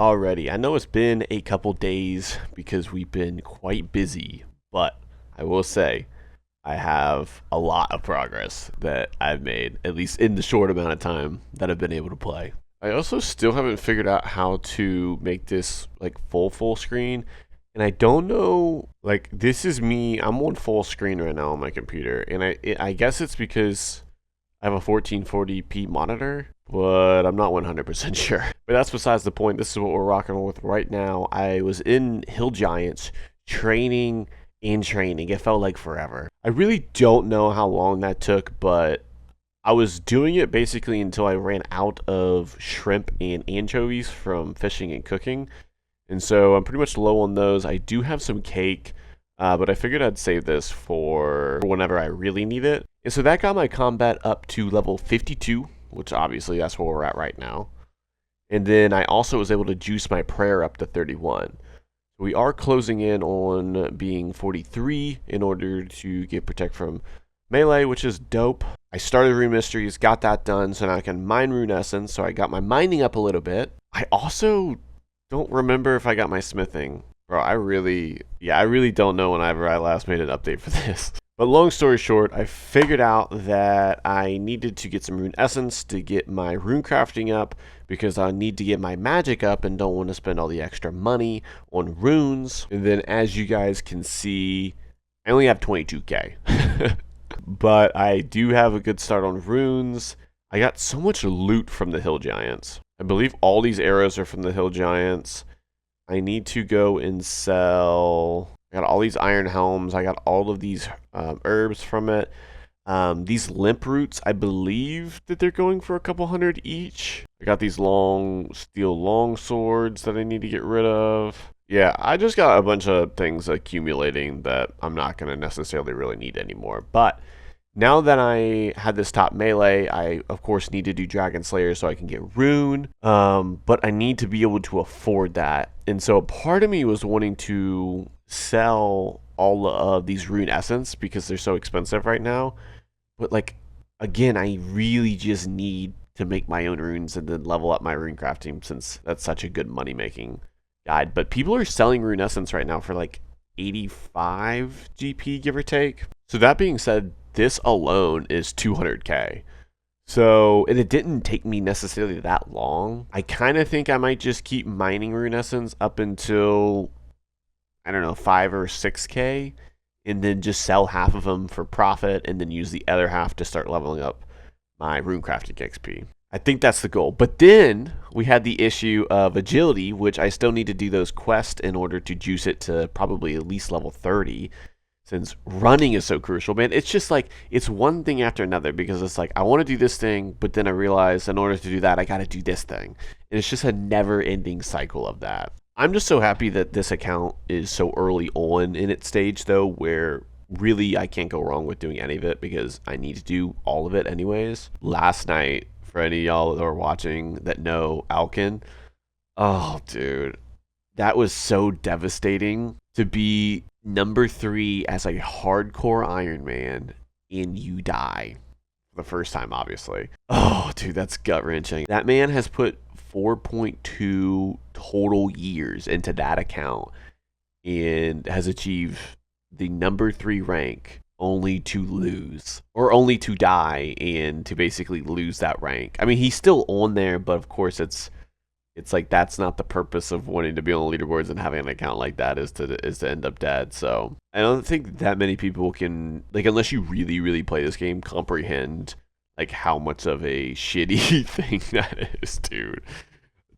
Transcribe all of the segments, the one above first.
Alrighty, I know it's been a couple days because we've been quite busy, but I will say I have a lot of progress that I've made, at least in the short amount of time that I've been able to play. I also still haven't figured out how to make this like full screen, and I don't know, like this is me, I'm on full screen right now on my computer, and I guess it's because I have a 1440p monitor, but I'm not 100% sure. But that's besides the point. This is what we're rocking with right now. I was in Hill Giants training and training. It felt like forever. I really don't know how long that took, but I was doing it basically until I ran out of shrimp and anchovies from fishing and cooking. And so I'm pretty much low on those. I do have some cake, but I figured I'd save this for whenever I really need it. And so that got my combat up to level 52, which obviously that's where we're at right now. And then I also was able to juice my prayer up to 31. We are closing in on being 43 in order to get protect from melee, which is dope. I started Rune Mysteries, got that done, so now I can mine Rune Essence, so I got my mining up a little bit. I also don't remember if I got my smithing. Bro, I really don't know whenever I last made an update for this. But long story short, I figured out that I needed to get some Rune Essence to get my rune crafting up because I need to get my magic up and don't want to spend all the extra money on runes. And then as you guys can see, I only have 22k. But I do have a good start on runes. I got so much loot from the Hill Giants. I believe all these arrows are from the Hill Giants. I need to go and sell... I got all these iron helms. I got all of these herbs from it. These limp roots, I believe that they're going for a couple hundred each. I got these long steel long swords that I need to get rid of. Yeah, I just got a bunch of things accumulating that I'm not going to necessarily really need anymore. But now that I had this top melee, I of course need to do Dragon Slayer so I can get rune. But I need to be able to afford that. And so part of me was wanting to sell all of these rune essence because they're so expensive right now. But like, again, I really just need to make my own runes and then level up my rune crafting since that's such a good money making guide. But people are selling rune essence right now for like 85 GP, give or take. So that being said, this alone is 200k. So, and it didn't take me necessarily that long. I kind of think I might just keep mining rune essence up until, I don't know, 5 or 6k, and then just sell half of them for profit and then use the other half to start leveling up my rune crafting XP. I think that's the goal. But then we had the issue of agility, which I still need to do those quests in order to juice it to probably at least level 30. Since running is so crucial, man. It's just like, it's one thing after another because it's like, I want to do this thing, but then I realize in order to do that, I got to do this thing. And it's just a never ending cycle of that. I'm just so happy that this account is so early on in its stage though, where really I can't go wrong with doing any of it because I need to do all of it anyways. Last night, for any of y'all that are watching that know Alkin, oh dude, that was so devastating to be number 3 as a hardcore Iron Man and you die for the first time, obviously. Oh dude, that's gut wrenching. That man has put 4.2 total years into that account and has achieved the number 3 rank only to lose, or only to die and to basically lose that rank. I mean, he's still on there, but of course it's like that's not the purpose of wanting to be on the leaderboards and having an account like that is to end up dead. So I don't think that many people can, like, unless you really play this game, comprehend like how much of a shitty thing that is, dude.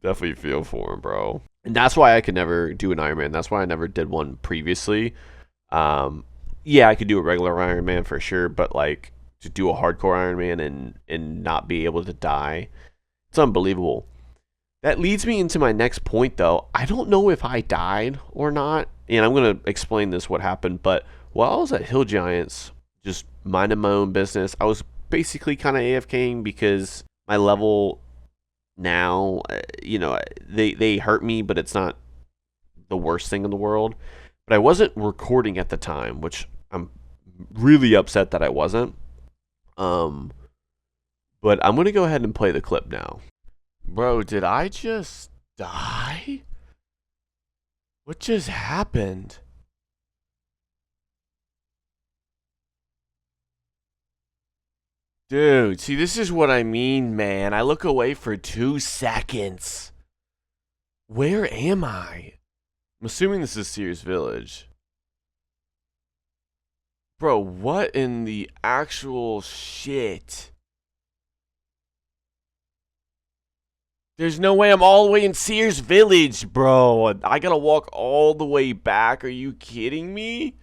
Definitely feel for him, bro. And that's why I could never do an Iron Man. That's why I never did one previously. Yeah, I could do a regular Iron Man for sure, but like to do a hardcore Iron Man and not be able to die, it's unbelievable. That leads me into my next point, though. I don't know if I died or not, and I'm going to explain this, what happened, but while I was at Hill Giants, just minding my own business, I was basically kind of AFKing because my level now, you know, they hurt me, but it's not the worst thing in the world. But I wasn't recording at the time, which I'm really upset that I wasn't. But I'm going to go ahead and play the clip now. Bro, did I just die? What just happened? Dude, see, this is what I mean, man. I look away for 2 seconds. Where am I? I'm assuming this is Sears Village. Bro, what in the actual shit? There's no way I'm all the way in Sears Village, bro. I gotta walk all the way back. Are you kidding me?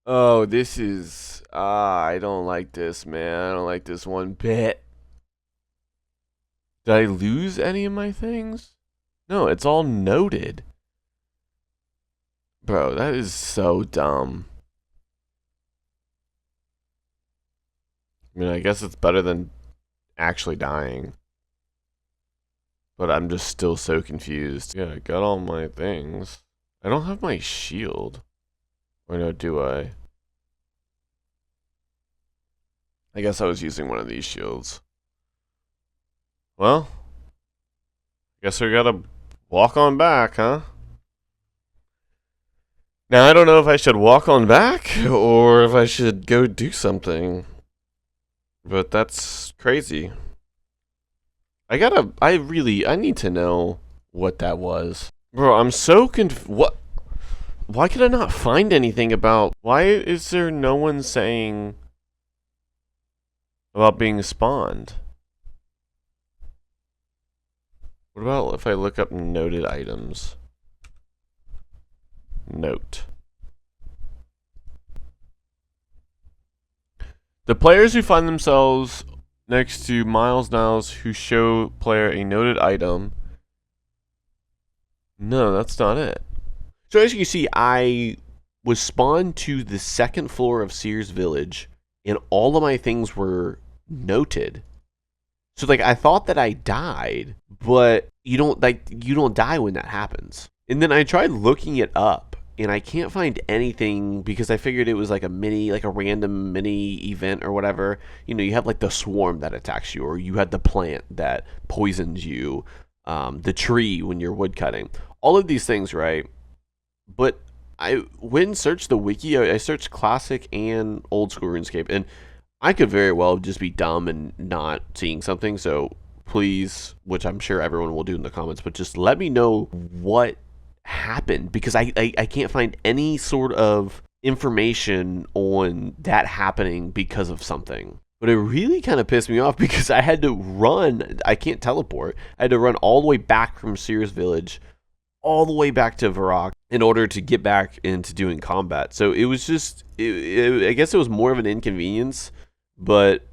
Oh, this is... I don't like this, man. I don't like this one bit. Did I lose any of my things? No, it's all noted. Bro, that is so dumb. I mean, I guess it's better than actually dying. But I'm just still so confused. Yeah, I got all my things. I don't have my shield. Or no, do I? I guess I was using one of these shields. Well, guess we gotta walk on back, huh? Now, I don't know if I should walk on back or if I should go do something. But that's crazy. I need to know what that was. Bro, I'm so what? Why could I not find anything about, why is there no one saying about being spawned? What about if I look up noted items? Note. The players who find themselves next to Miles Niles who show player a noted item. No, that's not it. So as you can see, I was spawned to the 2nd floor of Sears Village, and all of my things were noted. So like I thought that I died, but you don't die when that happens. And then I tried looking it up, and I can't find anything because I figured it was like a random mini event or whatever. You know, you have like the swarm that attacks you, or you had the plant that poisons you, the tree when you're wood cutting. All of these things, right? But I went and searched the wiki. I searched classic and old school RuneScape, and I could very well just be dumb and not seeing something. So please, which I'm sure everyone will do in the comments, but just let me know what happened, because I can't find any sort of information on that happening because of something. But it really kind of pissed me off because I had to run. I can't teleport. I had to run all the way back from Sears Village, all the way back to Varrock in order to get back into doing combat. So it was just, I guess it was more of an inconvenience, but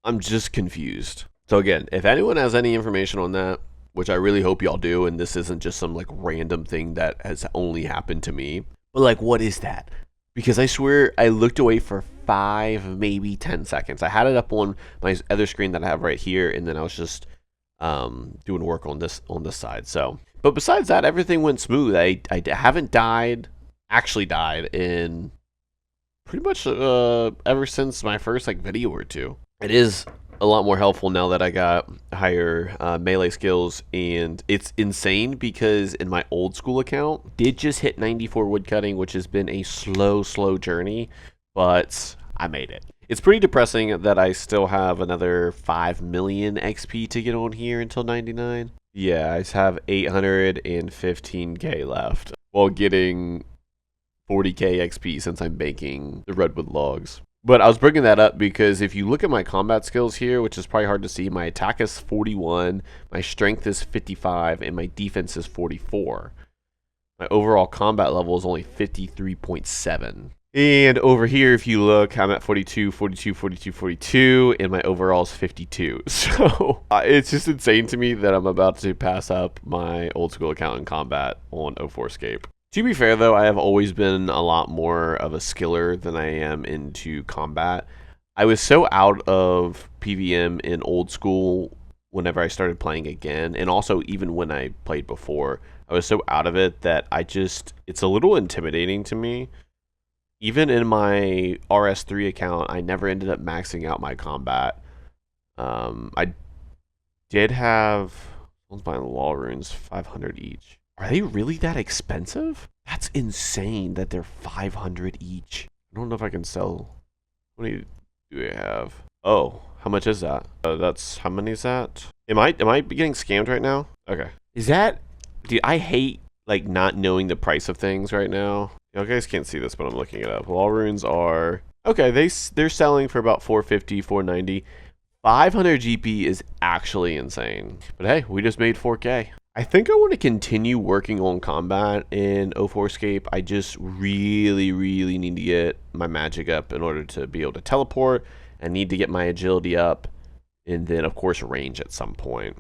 I'm just confused. So again, if anyone has any information on that, which I really hope y'all do, and this isn't just some like random thing that has only happened to me, but like, what is that? Because I swear I looked away for 5, maybe 10 seconds. I had it up on my other screen that I have right here, and then I was just doing work on this side. So, but besides that, everything went smooth. I haven't actually died in pretty much ever since my first like video or two. It is a lot more helpful now that I got higher melee skills, and it's insane because in my old school account did just hit 94 woodcutting, which has been a slow journey, but I made it. It's pretty depressing that I still have another 5 million XP to get on here until 99. Yeah, I have 815k left while getting 40k XP since I'm baking the redwood logs. But I was bringing that up because if you look at my combat skills here, which is probably hard to see, my attack is 41, my strength is 55, and my defense is 44. My overall combat level is only 53.7. And over here, if you look, I'm at 42, 42, 42, 42, and my overall is 52. So it's just insane to me that I'm about to pass up my old school account in combat on 2004scape. To be fair, though, I have always been a lot more of a skiller than I am into combat. I was so out of PVM in old school whenever I started playing again, and also even when I played before, I was so out of it that it's a little intimidating to me. Even in my RS3 account, I never ended up maxing out my combat. I did have, Someone's buying law runes, 500 each. Are they really that expensive? That's insane that they're 500 each. I don't know if I can sell. What do we have? Oh, how much is that? That's, how many is that? Am I getting scammed right now? Okay. Is that, dude, I hate like not knowing the price of things right now. You guys can't see this, but I'm looking it up. Law runes are, okay, they're selling for about 450, 490. 500 GP is actually insane. But hey, we just made 4K. I think I want to continue working on combat in 2004scape. I just really need to get my magic up in order to be able to teleport. I need to get my agility up, and then of course range at some point.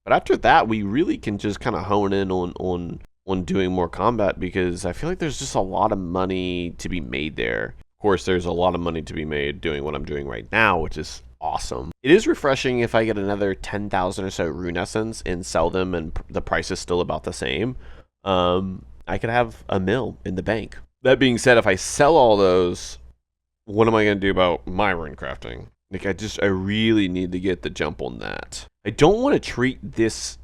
But after that, we really can just kind of hone in on doing more combat, because I feel like there's just a lot of money to be made there. Of course, there's a lot of money to be made doing what I'm doing right now, which is awesome. It is refreshing if I get another 10,000 or so rune essence and sell them and the price is still about the same. I could have a mil in the bank. That being said, if I sell all those, what am I going to do about my rune crafting? Like, I really need to get the jump on that. I don't want to treat this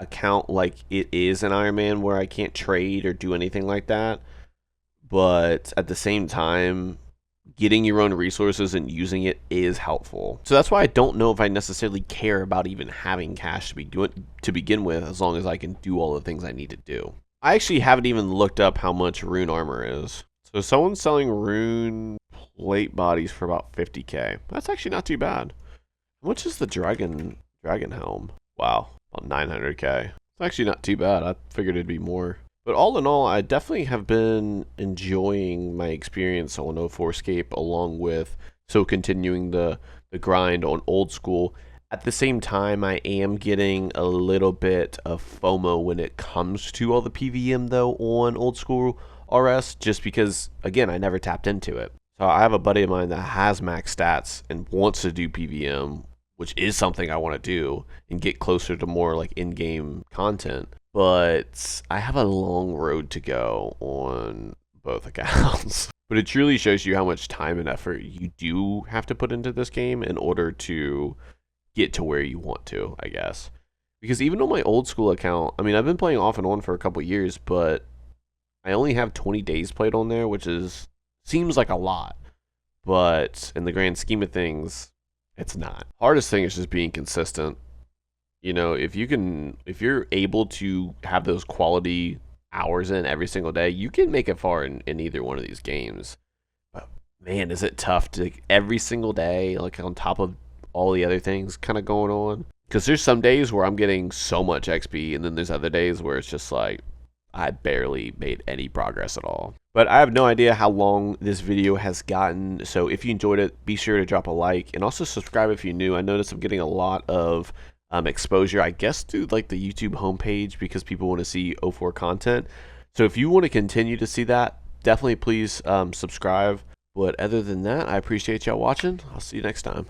account like it is an Iron Man where I can't trade or do anything like that. But at the same time, getting your own resources and using it is helpful. So that's why I don't know if I necessarily care about even having cash to begin with, as long as I can do all the things I need to do. I actually haven't even looked up how much rune armor is. So someone's selling rune plate bodies for about 50k. That's actually not too bad. How much is the dragon helm? Wow, about 900k. It's actually not too bad. I figured it'd be more. But all in all, I definitely have been enjoying my experience on 2004scape, along with continuing the grind on Old School. At the same time, I am getting a little bit of FOMO when it comes to all the PVM though on Old School RS, just because, again, I never tapped into it. So I have a buddy of mine that has max stats and wants to do PVM, which is something I want to do and get closer to more like in-game content. But I have a long road to go on both accounts. But it truly shows you how much time and effort you do have to put into this game in order to get to where you want to, I guess. Because even on my Old School account, I mean, I've been playing off and on for a couple years, but I only have 20 days played on there, which seems like a lot. But in the grand scheme of things, it's not. Hardest thing is just being consistent. You know, if you're able to have those quality hours in every single day, you can make it far in either one of these games. But man, is it tough to every single day, like on top of all the other things kind of going on. Because there's some days where I'm getting so much XP, and then there's other days where it's just like I barely made any progress at all. But I have no idea how long this video has gotten, so if you enjoyed it, be sure to drop a like, and also subscribe if you're new. I noticed I'm getting a lot of exposure, I guess, through like the YouTube homepage, because people want to see 04 content. So if you want to continue to see that, definitely please subscribe. But other than that, I appreciate y'all watching. I'll see you next time.